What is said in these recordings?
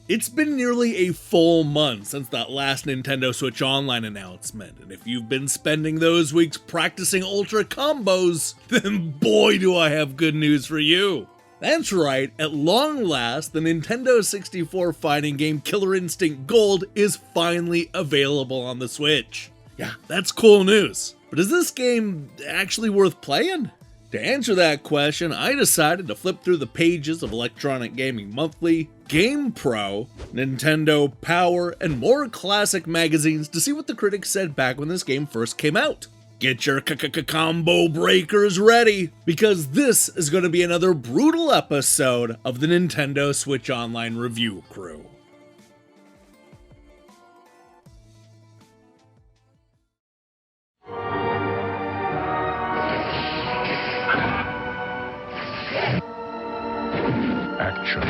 It's been nearly a full month since that last Nintendo Switch Online announcement, and if you've been spending those weeks practicing Ultra combos, then boy do I have good news for you! That's right, at long last, the Nintendo 64 fighting game Killer Instinct Gold is finally available on the Switch. Yeah, that's cool news. But is this game actually worth playing? To answer that question, I decided to flip through the pages of Electronic Gaming Monthly, GamePro, Nintendo Power, and more classic magazines to see what the critics said back when this game first came out. Get your combo breakers ready, because this is going to be another brutal episode of the Nintendo Switch Online Review Crew. Action,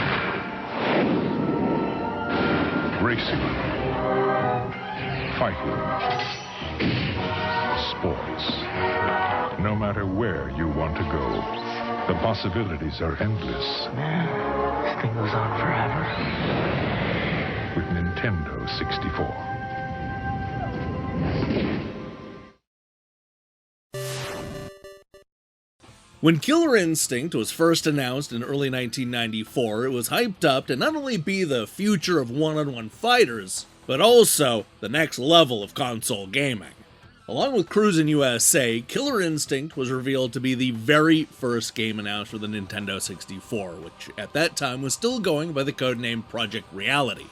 racing, fighting, sports. No matter where you want to go, the possibilities are endless. Man, this thing goes on forever. With Nintendo 64. When Killer Instinct was first announced in early 1994, it was hyped up to not only be the future of one-on-one fighters, but also the next level of console gaming. Along with Cruisin' USA, Killer Instinct was revealed to be the very first game announced for the Nintendo 64, which at that time was still going by the codename Project Reality.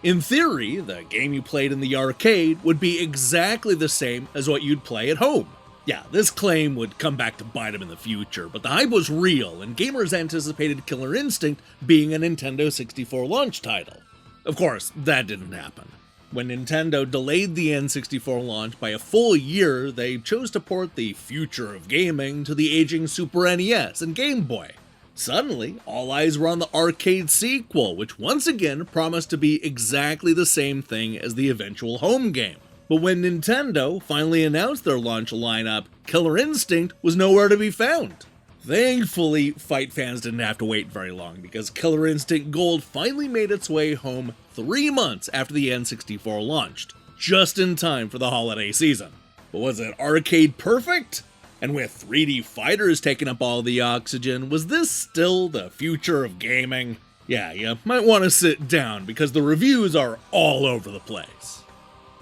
In theory, the game you played in the arcade would be exactly the same as what you'd play at home. Yeah, this claim would come back to bite him in the future, but the hype was real, and gamers anticipated Killer Instinct being a Nintendo 64 launch title. Of course, that didn't happen. When Nintendo delayed the N64 launch by a full year, they chose to port the future of gaming to the aging Super NES and Game Boy. Suddenly, all eyes were on the arcade sequel, which once again promised to be exactly the same thing as the eventual home game. But when Nintendo finally announced their launch lineup, Killer Instinct was nowhere to be found. Thankfully, fight fans didn't have to wait very long, because Killer Instinct Gold finally made its way home 3 months after the N64 launched, just in time for the holiday season. But was it arcade perfect? And with 3D fighters taking up all the oxygen, was this still the future of gaming? Yeah, you might want to sit down, because the reviews are all over the place.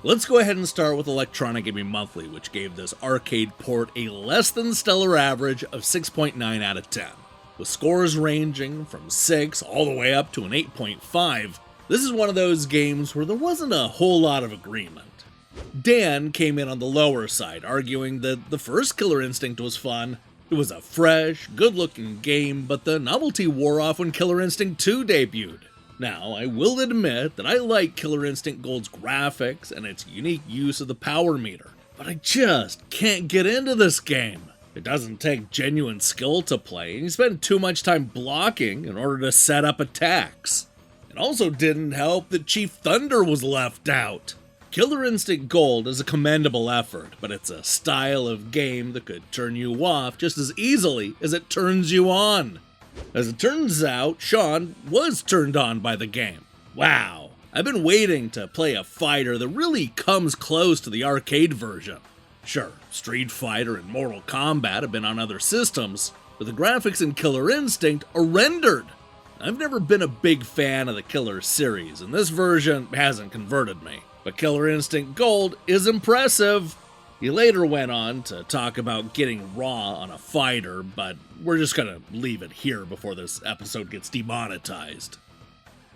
Let's go ahead and start with Electronic Gaming Monthly, which gave this arcade port a less than stellar average of 6.9 out of 10. With scores ranging from 6 all the way up to an 8.5, this is one of those games where there wasn't a whole lot of agreement. Dan came in on the lower side, arguing that the first Killer Instinct was fun. It was a fresh, good-looking game, but the novelty wore off when Killer Instinct 2 debuted. Now, I will admit that I like Killer Instinct Gold's graphics and its unique use of the power meter, but I just can't get into this game. It doesn't take genuine skill to play, and you spend too much time blocking in order to set up attacks. It also didn't help that Chief Thunder was left out. Killer Instinct Gold is a commendable effort, but it's a style of game that could turn you off just as easily as it turns you on. As it turns out, Sean was turned on by the game. Wow, I've been waiting to play a fighter that really comes close to the arcade version. Sure, Street Fighter and Mortal Kombat have been on other systems, but the graphics in Killer Instinct are rendered. I've never been a big fan of the Killer series, and this version hasn't converted me. But Killer Instinct Gold is impressive. He later went on to talk about getting raw on a fighter, but we're just gonna leave it here before this episode gets demonetized.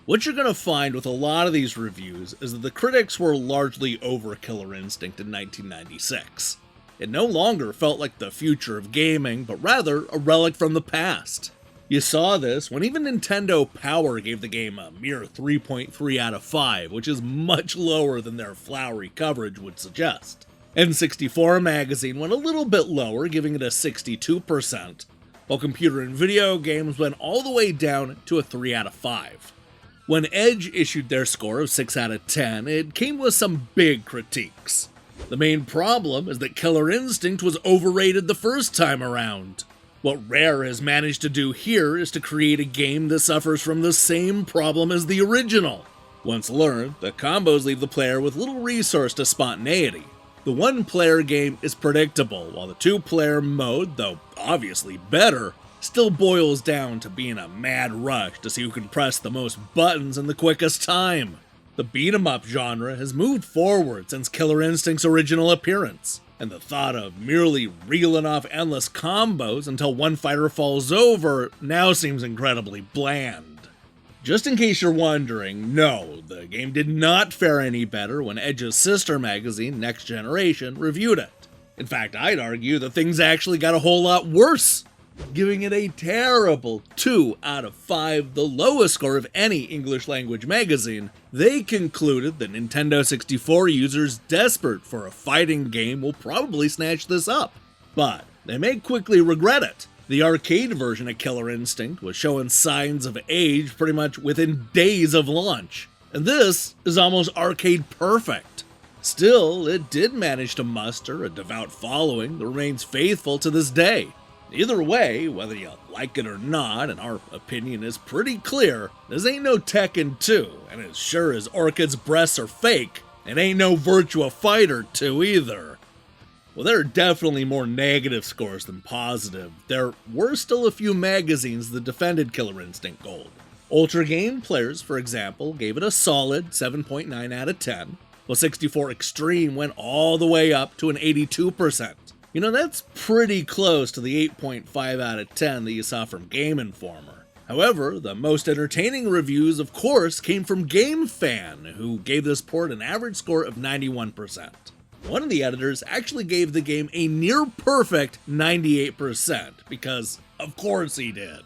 What you're gonna find with a lot of these reviews is that the critics were largely over Killer Instinct in 1996. It no longer felt like the future of gaming, but rather a relic from the past. You saw this when even Nintendo Power gave the game a mere 3.3 out of 5, which is much lower than their flowery coverage would suggest. N64 Magazine went a little bit lower, giving it a 62%, while Computer and Video Games went all the way down to a 3 out of 5. When Edge issued their score of 6 out of 10, it came with some big critiques. The main problem is that Killer Instinct was overrated the first time around. What Rare has managed to do here is to create a game that suffers from the same problem as the original. Once learned, the combos leave the player with little resource to spontaneity. The one-player game is predictable, while the two-player mode, though obviously better, still boils down to being a mad rush to see who can press the most buttons in the quickest time. The beat-em-up genre has moved forward since Killer Instinct's original appearance, and the thought of merely reeling off endless combos until one fighter falls over now seems incredibly bland. Just in case you're wondering, no, the game did not fare any better when Edge's sister magazine, Next Generation, reviewed it. In fact, I'd argue that things actually got a whole lot worse, giving it a terrible 2 out of 5, the lowest score of any English-language magazine. They concluded that Nintendo 64 users desperate for a fighting game will probably snatch this up, but they may quickly regret it. The arcade version of Killer Instinct was showing signs of age pretty much within days of launch, and this is almost arcade perfect. Still, it did manage to muster a devout following that remains faithful to this day. Either way, whether you like it or not, and our opinion is pretty clear, this ain't no Tekken 2, and as sure as Orchid's breasts are fake, it ain't no Virtua Fighter 2 either. Well, there are definitely more negative scores than positive. There were still a few magazines that defended Killer Instinct Gold. Ultra Game players, for example, gave it a solid 7.9 out of 10, while 64 Extreme went all the way up to an 82%. You know, that's pretty close to the 8.5 out of 10 that you saw from Game Informer. However, the most entertaining reviews, of course, came from GameFan, who gave this port an average score of 91%. One of the editors actually gave the game a near-perfect 98%, because of course he did.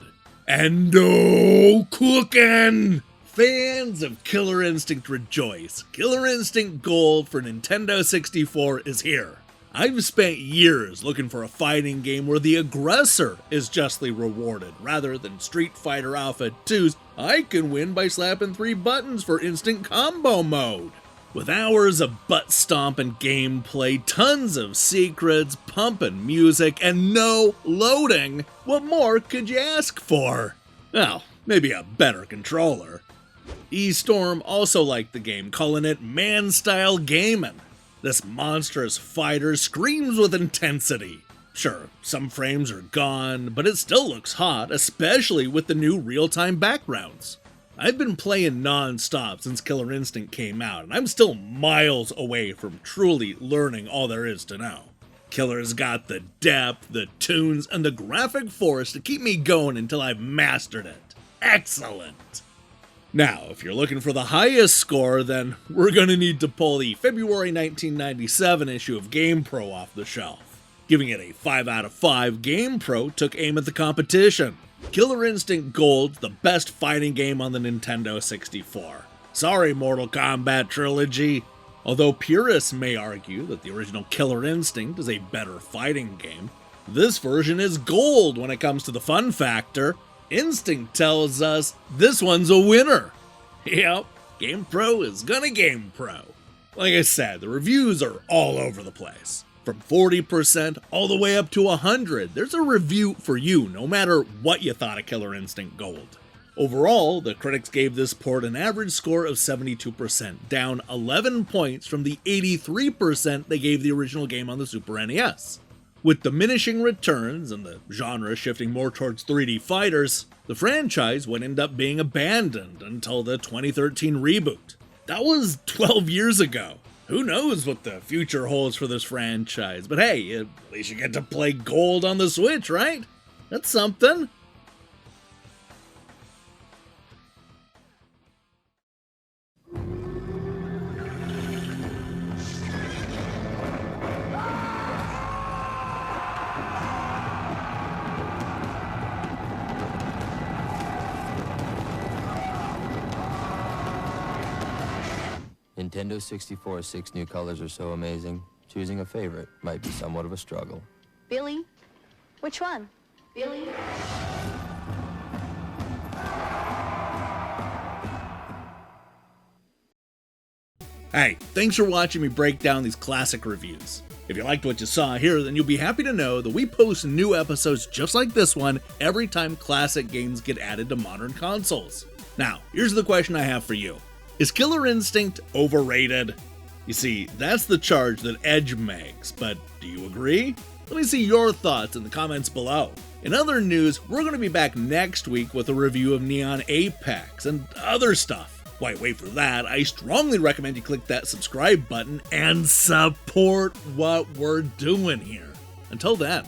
And oh, cookin'! Fans of Killer Instinct rejoice. Killer Instinct Gold for Nintendo 64 is here. I've spent years looking for a fighting game where the aggressor is justly rewarded, rather than Street Fighter Alpha 2's I can win by slapping 3 buttons for instant combo mode. With hours of butt-stomping gameplay, tons of secrets, pumping music, and no loading, what more could you ask for? Well, maybe a better controller. eStorm also liked the game, calling it man-style gaming. This monstrous fighter screams with intensity. Sure, some frames are gone, but it still looks hot, especially with the new real-time backgrounds. I've been playing non-stop since Killer Instinct came out, and I'm still miles away from truly learning all there is to know. Killer's got the depth, the tunes, and the graphic force to keep me going until I've mastered it. Excellent! Now, if you're looking for the highest score, then we're gonna need to pull the February 1997 issue of GamePro off the shelf. Giving it a 5 out of 5, GamePro took aim at the competition. Killer Instinct Gold's the best fighting game on the Nintendo 64. Sorry, Mortal Kombat Trilogy. Although purists may argue that the original Killer Instinct is a better fighting game, this version is gold when it comes to the fun factor. Instinct tells us this one's a winner. Yep, GamePro is gonna GamePro. Like I said, the reviews are all over the place. From 40% all the way up to 100, there's a review for you no matter what you thought of Killer Instinct Gold. Overall, the critics gave this port an average score of 72%, down 11 points from the 83% they gave the original game on the Super NES. With diminishing returns and the genre shifting more towards 3D fighters, the franchise would end up being abandoned until the 2013 reboot. That was 12 years ago. Who knows what the future holds for this franchise, but hey, at least you get to play Gold on the Switch, right? That's something. Nintendo 64's 6 new colors are so amazing, choosing a favorite might be somewhat of a struggle. Billy? Which one? Billy? Hey, thanks for watching me break down these classic reviews. If you liked what you saw here, then you'll be happy to know that we post new episodes just like this one every time classic games get added to modern consoles. Now, here's the question I have for you. Is Killer Instinct overrated? You see, that's the charge that Edge makes, but do you agree? Let me see your thoughts in the comments below. In other news, we're going to be back next week with a review of Neon Apex and other stuff. Why wait for that? I strongly recommend you click that subscribe button and support what we're doing here. Until then,